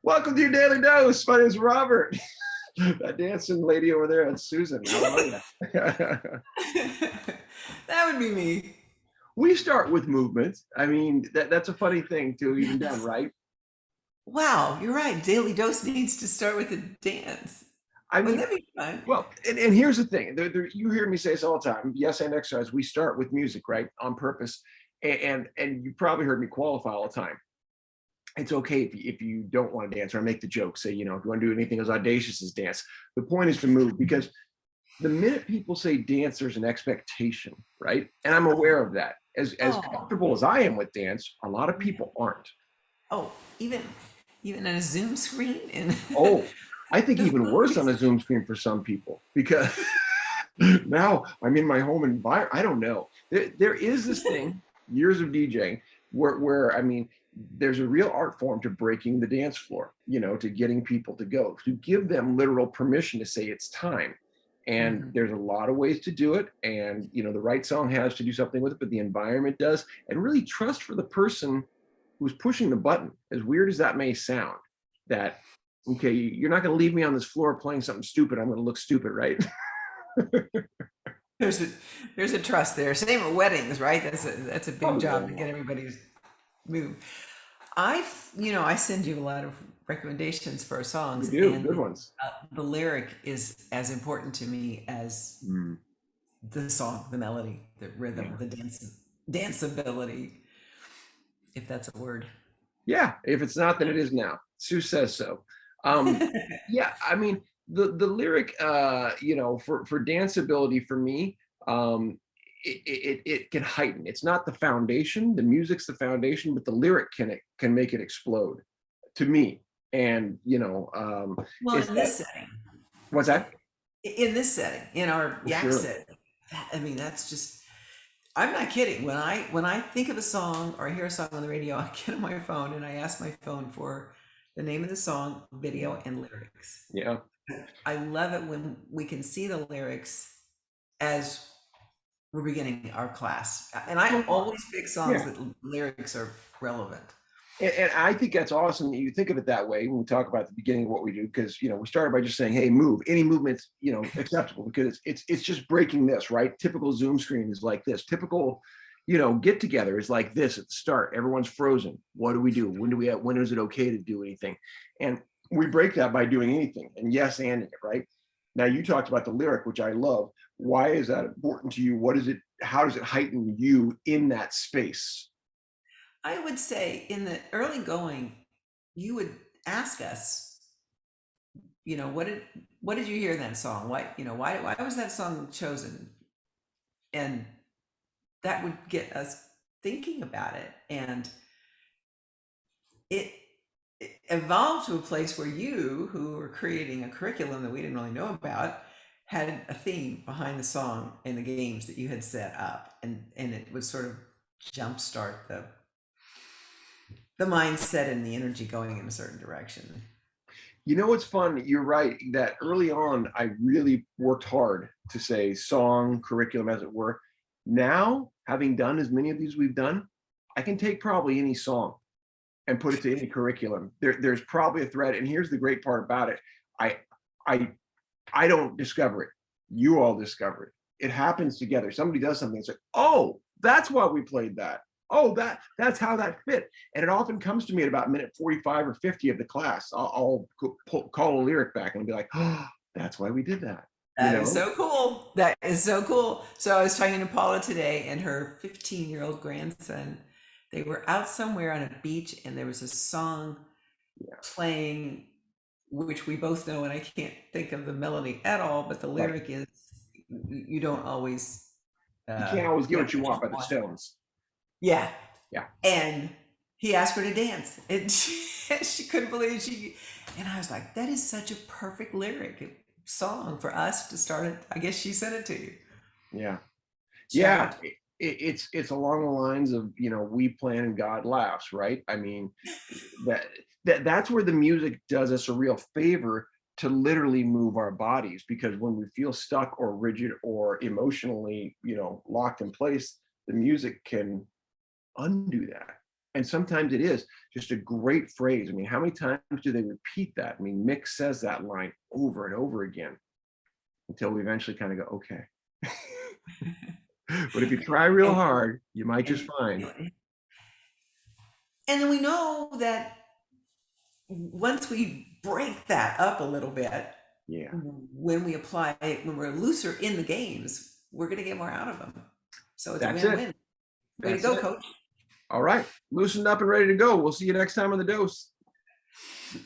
Welcome to your daily dose. My name is Robert. That dancing lady over there, that's Susan. How are you? That would be me. We start with movement. I mean, that's a funny thing to even done, right? Wow, you're right. Daily Dose needs to start with a dance. I Wouldn't mean, that be fun? well, and here's the thing. You hear me say this all the time. Yes, and exercise. We start with music, right, on purpose. And you probably heard me qualify all the time. It's okay if you don't want to dance, or I make the joke, say, if you want to do anything as audacious as dance. The point is to move, because the minute people say dance, there's an expectation, right? And I'm aware of that. As Oh, comfortable as I am with dance, a lot of yeah. people aren't. Oh, even on a Zoom screen and Oh, I think just even little worse on piece. a Zoom screen for some people, because now I'm in my home environment. I don't know. There is this thing, years of DJing, where I mean, there's a real art form to breaking the dance floor, to getting people to go, to give them literal permission to say it's time. And Mhm. there's a lot of ways to do it. And, the right song has to do something with it, but the environment does. And really trust for the person who's pushing the button, as weird as that may sound, that, okay, you're not going to leave me on this floor playing something stupid. I'm going to look stupid, right? There's a there's a trust there. Same at weddings, right? That's a big Oh, job to yeah. get everybody's move. I send you a lot of recommendations for You songs, do and good ones. the lyric is as important to me as Mm, the song, the melody, the rhythm, yeah. the danceability, if that's a word. Yeah, if it's not, then it is now. Sue says so. Um, yeah, I mean, the lyric, for danceability for me, it can heighten. It's not the foundation. The music's the foundation, but the lyric can make it explode to me. And Well, it's in that. this setting, What's that? in this setting, in our For yak sure. setting, I mean, that's just. I'm not kidding. When I think of a song or I hear a song on the radio, I get on my phone and I ask my phone for the name of the song, Yeah. video, and lyrics. Yeah. I love it when we can see the lyrics as we're beginning our class. And I Well, always pick songs yeah. that lyrics are relevant. And I think that's awesome that you think of it that way when we talk about the beginning of what we do, because we started by just saying, "Hey, move." Any movement's acceptable, because it's just breaking this, right? Typical Zoom screen is like this. Typical, get together is like this at the start. Everyone's frozen. What do we do? When is it okay to do anything? And we break that by doing anything, and yes, and it, right? Now you talked about the lyric, which I love. Why is that important to you? What is it? How does it heighten you in that space? I would say in the early going, you would ask us, what did you hear in that song? Why was that song chosen? And that would get us thinking about it. And it, it evolved to a place where you, who were creating a curriculum that we didn't really know about, had a theme behind the song and the games that you had set up, and it would sort of jumpstart the mindset and the energy going in a certain direction. What's fun? You're right that early on, I really worked hard to say song, curriculum, as it were. Now, having done as many of these we've done, I can take probably any song and put it to any curriculum. There's probably a thread. And here's the great part about it. I I I don't discover it. You all discover it. It happens together. Somebody does something. It's like, oh, that's why we played that. Oh, that's how that fit. And it often comes to me at about minute 45 or 50 of the class. I'll call a lyric back and be like, oh, that's why we did that. You That is know? so cool. That is so cool. So I was talking to Paula today and her 15-year-old grandson. They were out somewhere on a beach and there was a song Yeah. playing, which we both know, and I can't think of the melody at all, but the Right. lyric is, you don't always You can't always get get what you what you want by the want. Stones. Yeah. Yeah. And he asked her to dance. And she couldn't believe and I was like, that is such a perfect lyric song for us to start it. I guess she sent it to you. Yeah. Yeah. Chat. It's along the lines of, we plan and God laughs, right? I mean, that that's where the music does us a real favor, to literally move our bodies, because when we feel stuck or rigid or emotionally locked in place, the music can undo that. And sometimes it is just a great phrase. I mean, how many times do they repeat that? I mean, Mick says that line over and over again until we eventually kind of go, okay. But if you try real And, hard, you might just and, find. and then we know that once we break that up a little bit, Yeah, when we apply it, when we're looser in the games, we're going to get more out of them. So it's a that's it. win-win. Way to That's go, it. coach. All right. Loosened up and ready to go. We'll see you next time on the dose.